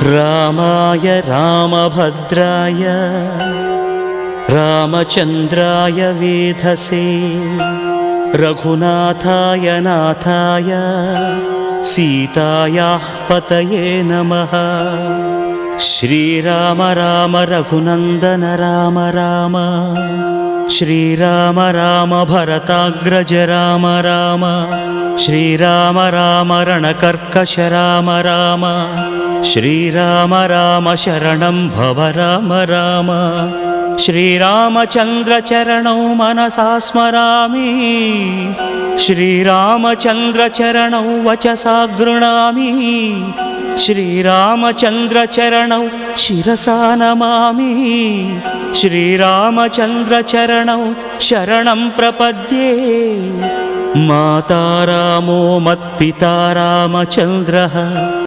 रामाय रामभद्राय रामचन्द्राय वेधसे रघुनाथाय नाथाय सीतायाः पतये नमः। श्रीराम राम रघुनन्दन राम राम श्रीराम राम भरताग्रज राम राम श्रीराम राम रणकर्कश राम राम श्रीराम राम शरणं भव राम राम। श्रीरामचन्द्र चरणौ मनसा स्मरामि श्रीरामचन्द्र चरणौ वचसा गृह्णामि श्रीरामचन्द्र चरणौ शिरसा नमामि श्रीरामचन्द्र चरणौ शरणं प्रपद्ये। माता रामो मत्पिता रामचन्द्रः